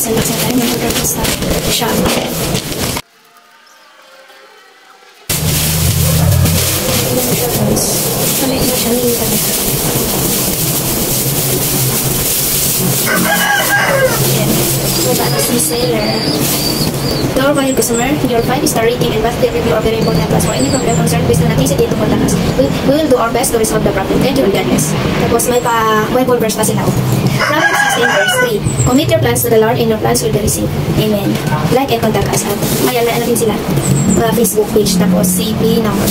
guys, unbox na tayo. Mag-order ko sa shop. Maliit na siya, mini talaga. Mababa si seller. To our valued customer, your 5-star rating and positive review are very important to us. For any problem or concern, please do not hesitate to contact us. We will do our best to resolve the problem. Thank you and God bless. Tapos may pa-Bible verse pa sila. Proverbs 16 verse 3. Commit your plans to the Lord and your plans will be received. Amen. Like and contact us. May alaan natin sila. Facebook page. Tapos CP number.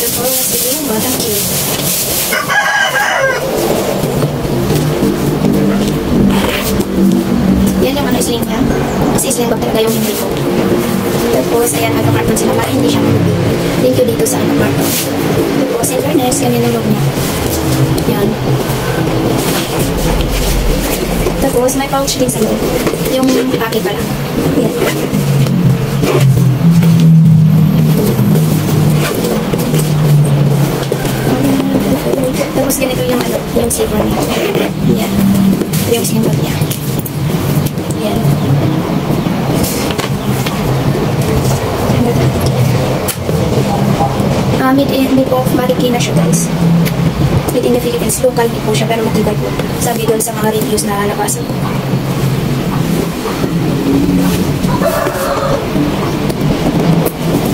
Tapos sige yung batang cute. Yan yung sling niya. Kasi sling bag talaga yung hindi ko. Tapos, ayan, nagka-carton sila para hindi siya malubi. Thank you dito sa carton. Tapos, in fairness, ganyan ang loob niya. Yan. Tapos, may pouch din sa loob. Yung packet pala. Yan. Tapos, ganito yung yung zipper niya. Yan. Yung sling bag niya. Yan. Made of Marikina siya guys. Made in the Philippines. Local made po siya pero matibay po. Sabi doon sa mga reviews na nabasa ko.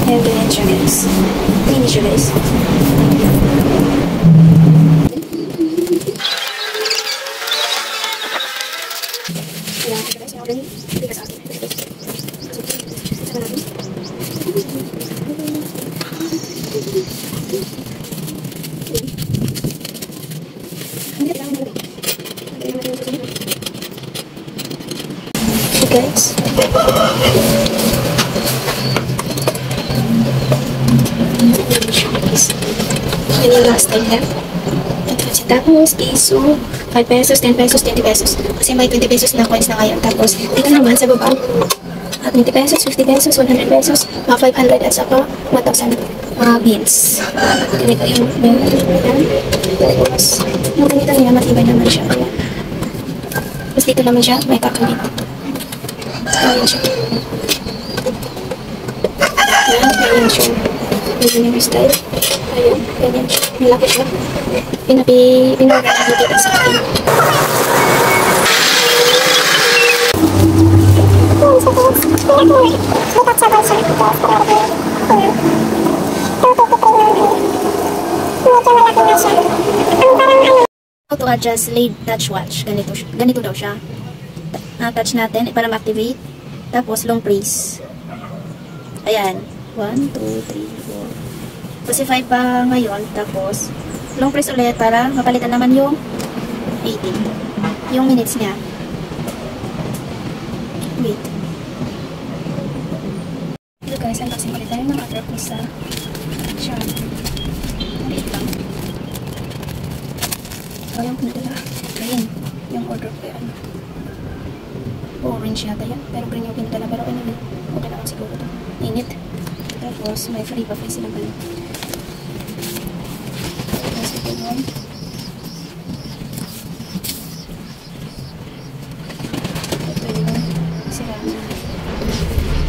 Ayan ganyan siya guys. Mini siya guys. Guys. Yan yung last time na. Tapos, piso, 5 pesos, 10 pesos, 20 pesos. Kasi may 20 pesos na coins na ngayon. Tapos, dito naman sa baba, 20 pesos, 50 pesos, 100 pesos, mga 500 at saka 1,000 beans. Ganito yung tapos, yung ganito niya, matibay naman siya. Tapos dito naman siya, may kakamit. Ayan siya. Ayan siya. Ayan yung style. Ayan, ganyan siya. Malaki siya. Pinagana kita sa akin. How to adjust lead touch watch. Ganito daw siya. Touch natin para ma-activate. Tapos long press. Ayan. 1, 2, 3, 4. Kasi 5 pa ngayon. Tapos long press ulit para mapalitan naman yung 18. Yung minutes niya. Wait. Ito guys, unboxing ulit tayo ng order ko sa shop. Maliit lang. So, yung pinadala. Green. Yung order ko yan. Orange yata yan. Pero green yung pinadala. Pero anyway, okay naman siguro ito. Init. Tapos, may free pa free silang balik. Tapos, ito yun. Ito yun. Sirami.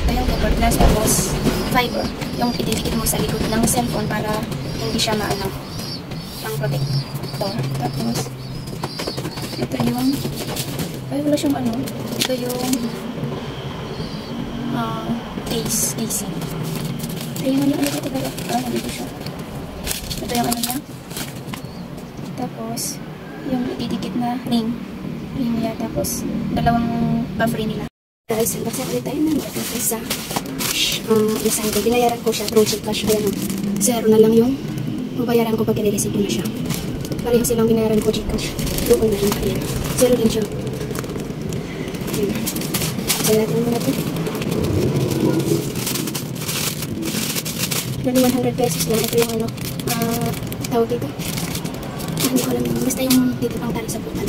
Ito yung paper glass. Tapos, fiber. Yung ididikit mo sa likod ng cellphone para hindi siya maano. Pang-protector. Tapos, ito yung ay, wala siyang ano. Ito yung casing. Ito yung ano dito talaga. Nandito siya. Ito yung ano niya. Tapos, yung ididikit na ring niya. Tapos, dalawang pa-free nila. Guys, unboxing ulit tayo ng isa. Design ko. Binayaran ko siya through Gcash. Ayan o. 0 na lang yung mabayaran ko pag i-receive ko na siya. Pareho silang binayaran ko Gcash. Doon na rin. Ayan. 0 din siya. Ayan. Ayan natin muna ito. Dali 100 pesos lang. Ito yung ano, tawag dito. Hindi ko alam yun. Basta yung dito pang tali sa putan.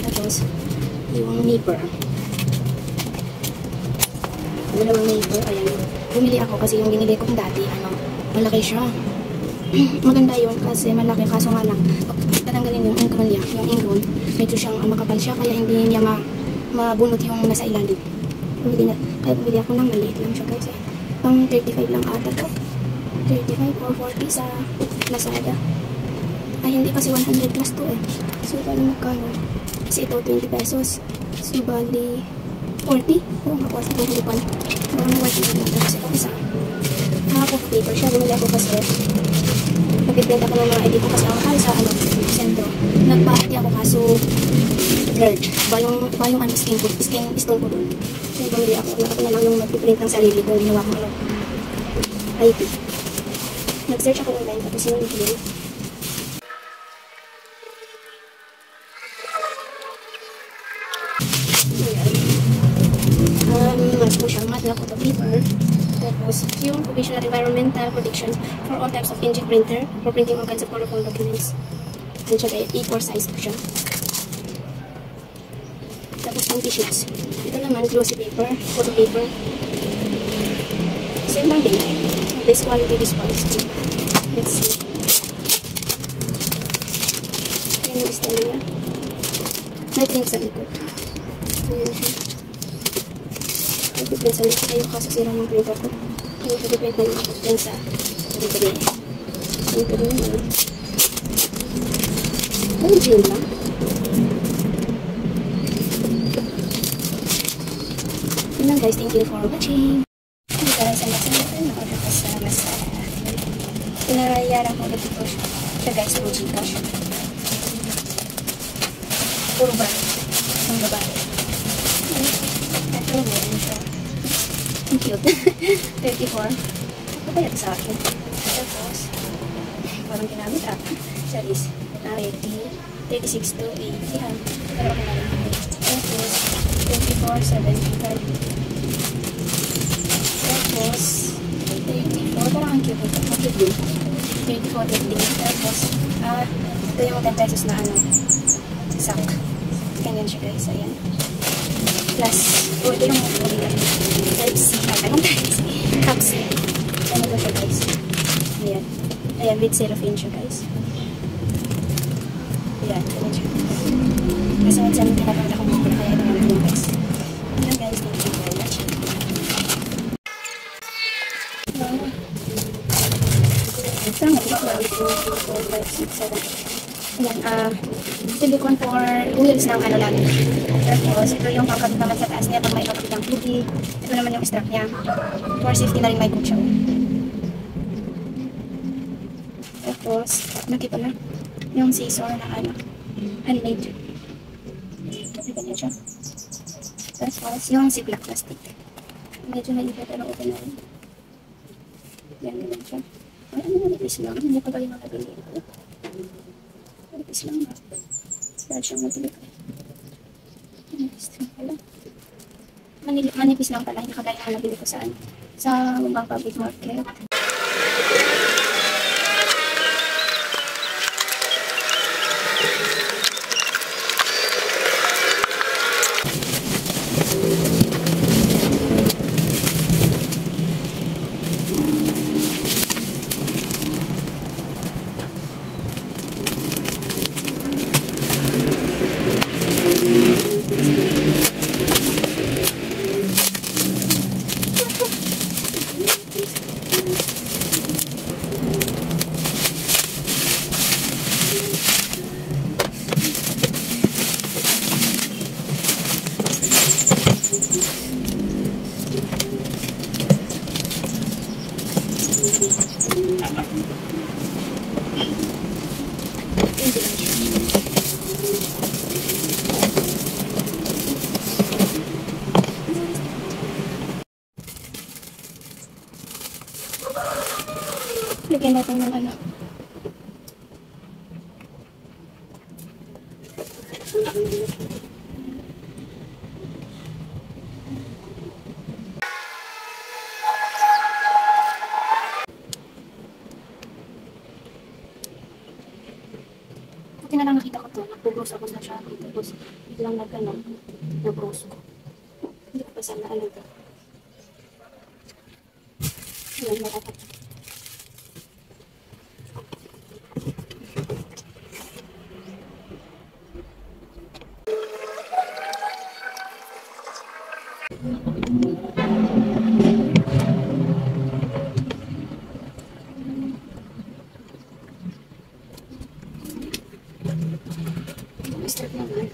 Tapos, yung nipper. Dalawang nipper. Ayan. Bumili ako kasi yung binili kong dati, ano, malaki siya. Maganda yun kasi malaki. Kaso nga lang, tatanggalin yung ingrown niya. Yung ingrown, medyo siyang makapal siya. Kaya hindi niya mabunot yung nasa ilalim. Kaya bumili ako ng maliit lang siya guys. Pang 35 lang ata to. 35 or 40 sa Lazada. Ay, hindi kasi 100 plus to eh. So, bali magkano? Kasi ito, 20 pesos. So, bali 40? Oo, makuha sa 20 pala. Baka na 100 lang. Tapos ito isa. Nakapag paper siya. Bumili ako kasi nag-print ako ng mga edit ko kasi ako sa sentro. Nagpahati ako kaso blurred. Ba yung skin stone ko doon. So, bumili ako. Ako na lang yung mag-print ng sarili ko. Ginawa ko IP. Nag-search ako online tapos yung video. Mas po siyang mat na photo paper. Tapos yung provisional environmental protection for all types of inkjet printer for printing all kinds of colorful documents. And siya kaya A4 size po siya. Tapos anti-sheets. Ito naman glossy paper, photo paper. Same lang din. This quality, this quality. Let's see. Ayan yung style niya. May print sa likod. Ayan siya. May print sa likod. Ayun kaso sira yung printer ko. Ayun ko print na yung print sa likod. Ito rin naman. Ayun gym lang. Yun lang guys. Thank you for watching. Hindi ka lang sa Lazada. Nakorder ka sa Lazada. Pinarayaran ko ulit ito siya. Ito guys, puro Gcash. Puro brand. Ang babae. Ito, meron siya. Ang cute. 34. Ako ba yan sa akin? Tapos, parang ginamit siya is 36 to 80. Pero ako na rin. Tapos, 24.75. Tapos, 34. Parang ang cute ito. Ang cute din. 34.50. Tapos, ito yung 10 pesos na sack. Ganyan siya guys. Ayan. Plus, ito yung Type-C. Anong Type-C? Type-C. Ano ba siya guys? Ayan. Ayan, with cellophane siya guys. Ayan, ganyan siya. Kasi what's yung tinatawag akong mukha. Kaya ito naman yung guys. Ayan guys, thank you very much. Ito nga, ito nga, 4, 5, 6, 7. Ayan, silicone for wheels ng ano lang. Tapos, ito yung pangkabit naman sa taas niya pag may kakabit ng tubig. Ito naman yung strap niya. For safety na rin may cook siya. Tapos, laki pala yung scissor na handmade. Ito ganyan siya. Tapos, yung ziplock plastic. Medyo naiba pero okay na rin. Yan, ganyan siya. Ay, ano manipis lang? Hindi pa ba yung nabili ito? Manipis lang ba? Dahil siyang matilik. Manipis lang pala. Manipis lang pala. Hindi kagaya na nabili ko saan? Sa Mumbang Public Market. Lagyan natin ng ano. Buti na lang nakita ko to. Nag-browse ako sa Shopee. Tapos biglang nag-browse ko. Hindi ko pa sana ano ito. Ayan, matatak. Start naman.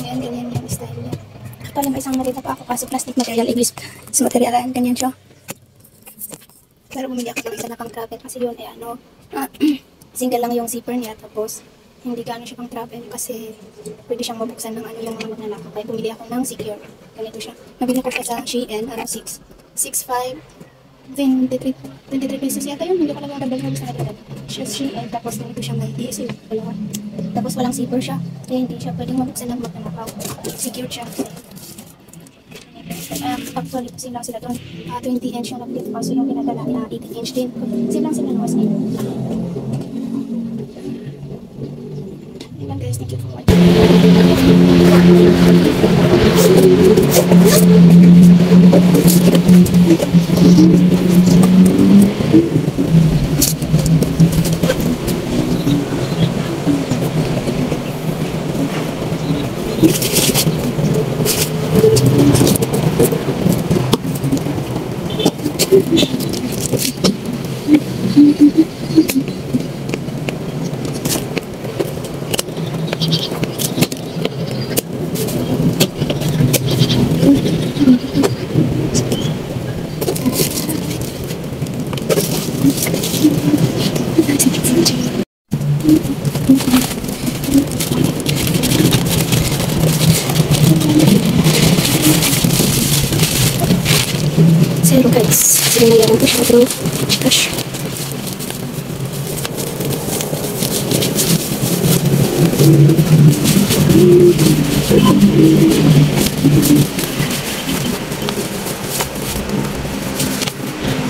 Ayan, ganyan yung style niya. Actually, may isang nakita pa ako kaso plastic material, English sa materialan, ganyan siya. Pero bumili ako ng isa na pang travel kasi yun, eh ano, single lang yung zipper niya, tapos hindi gano'n siya pang travel kasi pwede siyang mabuksan ng ano yung mga magnanakaw. Kaya bumili ako ng secure. Ganito siya. Nabili ko siya sa Shein, 6.5, 23 pesos yata yun. Hindi ko lang nabili ko sa nagdagan. Siya Shein, tapos ganito siya may DSU, dalawa. Tapos walang zipper siya, kaya hindi siya pwedeng mabuksan ng magnanakaw. Secure siya. Actually, kasi lang sila doon. 20 inch yung nabili ko. So yung pinadala niya, 18 inch din. Sila nawas din. Ayan guys, thank you for watching. Zero guys, sinayaran ko siya through cash.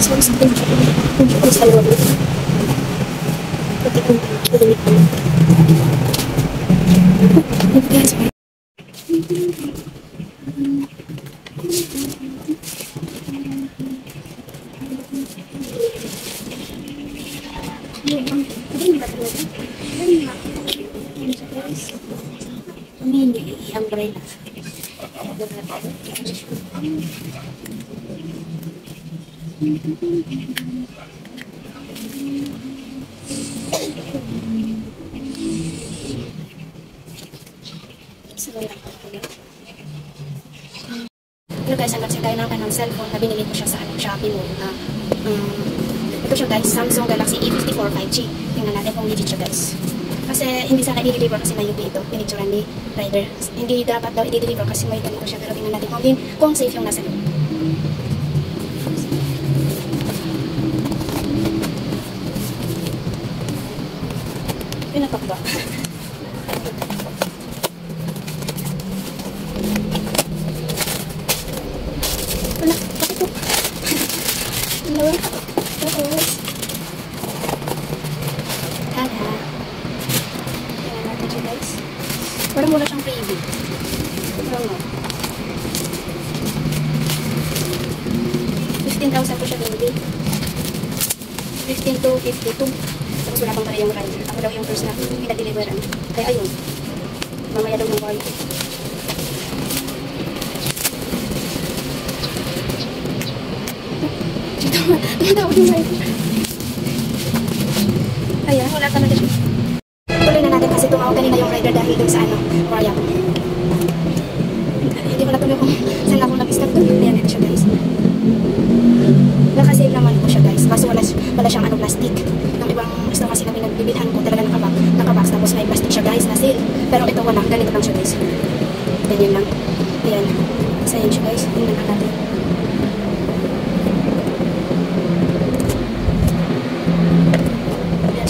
So, something hindi ko sa loob. Pati kung pinag ko. Guys, Pamili ang umbrella. Hello guys, hanggang tayo ng kanang cellphone na binili ko siya sa Shopee mo. Ito siya guys, Samsung Galaxy A54 5G. Tingnan natin kung legit siya guys. Kasi hindi sana i-deliver kasi may UP ito, pinicturan ni rider. Hindi dapat daw i-deliver kasi may ganito siya, pero tingnan natin kung safe yung nasa loob. Pinatok ba? Wala, bakit po? Hello? Tapos tada! Tingnan natin siya guys. Parang wala siyang freebie. Pero no. 15,000 po siya binili. 15 to 52. Tapos wala pang pala yung rider. Ako daw yung first na pinag-deliveran. Kaya ayun. Mamaya daw ng boy. Tumatawag yung rider. Ayan, wala talaga siya. Tuloy na natin kasi tumawag kanina yung rider dahil dun sa ano, Royal. Hindi ko natuloy kung saan ako nag-stop dun. Ayan, ito siya guys. Nakasave naman po siya guys. Kaso wala siyang ano, plastic. Ng ibang gusto kasi na pinagbibilhan ko talaga nakabox. Tapos may plastic siya guys na sale. Pero ito wala. Ganito lang siya guys. Ganyan lang. Ayan. Isa yan siya guys. Tingnan natin.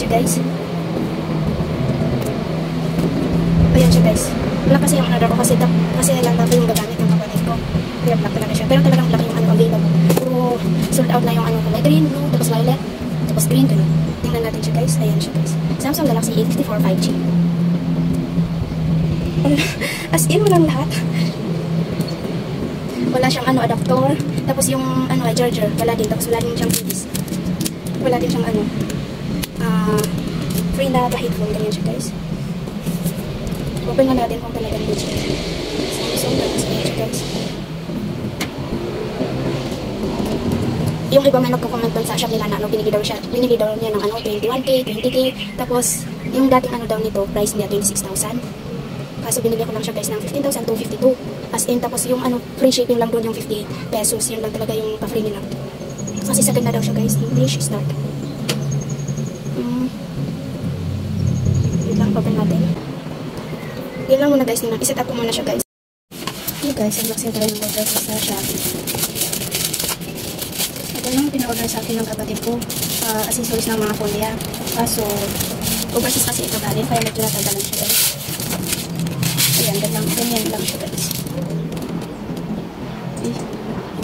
siya guys. Ayan siya guys. Black kasi yung order ko kasi lang natin yung gagamit ng kapatid ko. Kaya black talaga siya. Pero talagang black yung ano available. Puro sold out na yung ano kulay green, blue, tapos violet, tapos green, gano'n. Tingnan natin siya guys. Ayan siya guys. Samsung Galaxy A54 5G. As in, walang lahat. Wala siyang ano adaptor. Tapos yung ano charger, wala din. Tapos wala din siyang keys. Wala din siyang ano free na headphone. Ganyan siya guys. Open nga natin kung talagang legit. Samsung Galaxy siya guys. Yung iba may nagko-comment doon sa shop nila na ano, binili daw niya ng ano 21k, 20k. Tapos yung dating ano daw nito, price niya 26,000. Kaso binili ko lang siya guys ng 15,252. As in, tapos yung ano, free shipping lang doon yung 50 pesos. Yun lang talaga yung pa-free nila. Kasi sagad na daw siya guys. English start. Yun lang, open natin. Yun lang muna guys. I-set up ko muna siya guys. Okay guys, unboxing ko rin ng order ko sa Shopee. Ito lang pina-order sa akin ng kapatid ko. Accessories ng mga phone niya. Kaso, overseas kasi ito galing. Kaya medyo natagalan siya guys. Ayan, ganyan lang siya guys.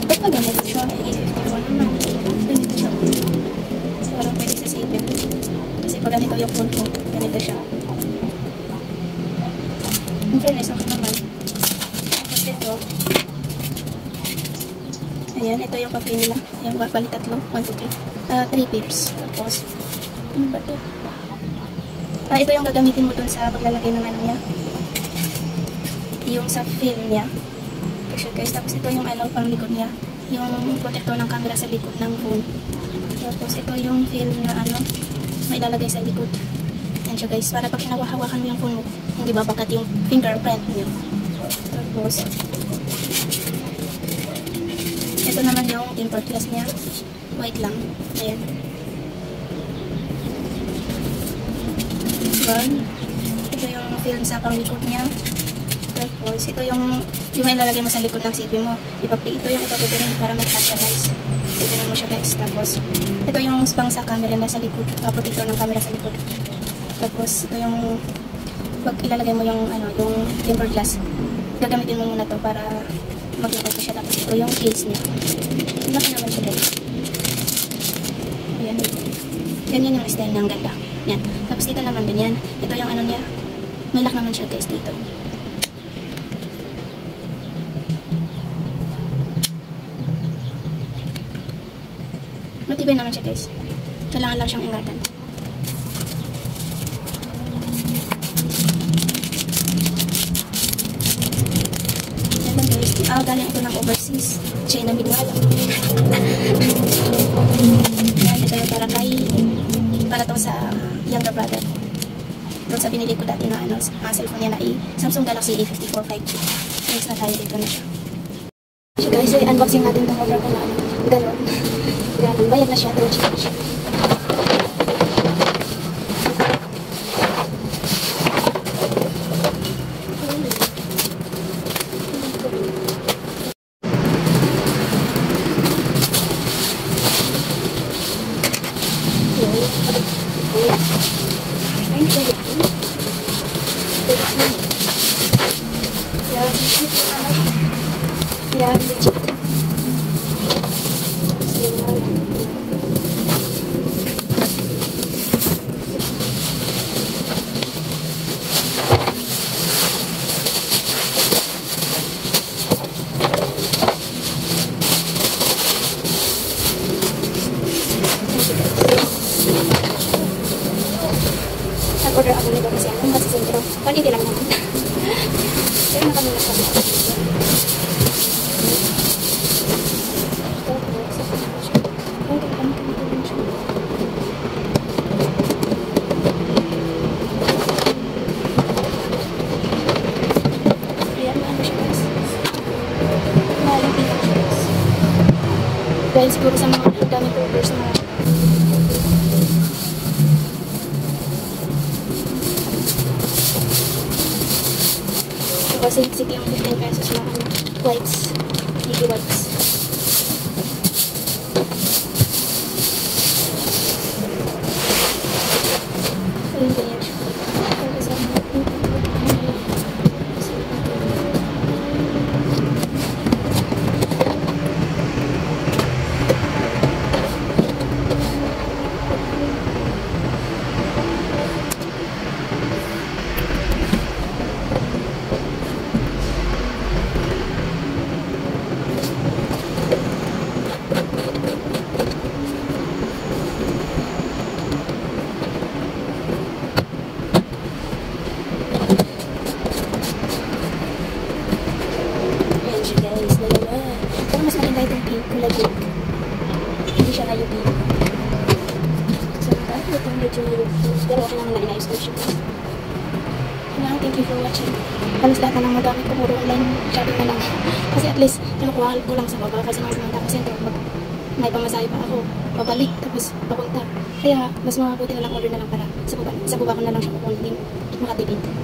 Ba't pa ganito siya? A54 naman. Ganito siya. So, parang pwede sa saving. Kasi pag ganito yung phone ko, ganito siya. In fairness, okay naman. Tapos ito. Ayan, ito yung pa-free nila. Ayan, bali tatlo. 1, 2, 3. 3 pips. Tapos, ano ba ito? Ito yung gagamitin mo dun sa paglalagay ng ano niya. Yung sa film niya. Picture guys. Tapos ito yung ano pang likod niya. Yung protector ng camera sa likod ng phone. Tapos ito yung film na ano may ilalagay sa likod. Yan siya guys. Para pag hinawahawakan mo yung phone mo, hindi babagat yung fingerprint niyo. Tapos ito naman yung tempered glass niya. White lang. Ayan. Ito yung film sa pang likod niya. Tapos, ito yung may ilalagay mo sa likod ng CV mo. Ito yung ipapipirin para mag-catch siya guys. Pipirin mo siya guys. Tapos, ito yung spang sa camera na sa likod. Protector ng camera sa likod. Tapos, ito yung pag ilalagay mo yung ano, yung tempered glass. Gagamitin mo muna to para mag-lock siya. Tapos, ito yung case niya. Laki naman siya guys. Ayan. Ganyan yung style ng ganda. Yan. Tapos, dito naman ganyan. Ito yung ano niya. May lock naman siya guys dito. Matibay naman siya guys. Kailangan lang siyang ingatan. Yan guys. Galing ito ng overseas. China Midwala. Yan, ito yung para to sa younger brother. Doon sa binili ko dati na ano, cellphone niya na Samsung Galaxy A54 5G. Next na tayo dito na siya. So guys, unboxing natin itong order ko na ano. Ganon. Bayad na siya. Pero cheap na siya. Yeah, legit. Nag-order ako nito kasi ako kasi sentro. Paniti lang naman. Pero na kami nagpapit. Dahil siguro sa mga daming orders na kasi sige yung 15 pesos na wipes, baby wipes. yung pH. Guys, dalawa. Pero mas maganda itong pink, kulay pink. Hindi siya kayo pink. So, itong medyo na yung pink. Pero okay naman na inayos ko siya. Thank you for watching. Halos lahat na ng magamit ko, puro online shopping na lang. Kasi at least, kinukuha ko lang sa baba. Kasi mga pumunta ko sentro, may pamasahe pa ako. Pabalik, tapos papunta. Kaya, mas mabuti na lang order na lang para sa baba ko na lang siya kukunin. Makatipid.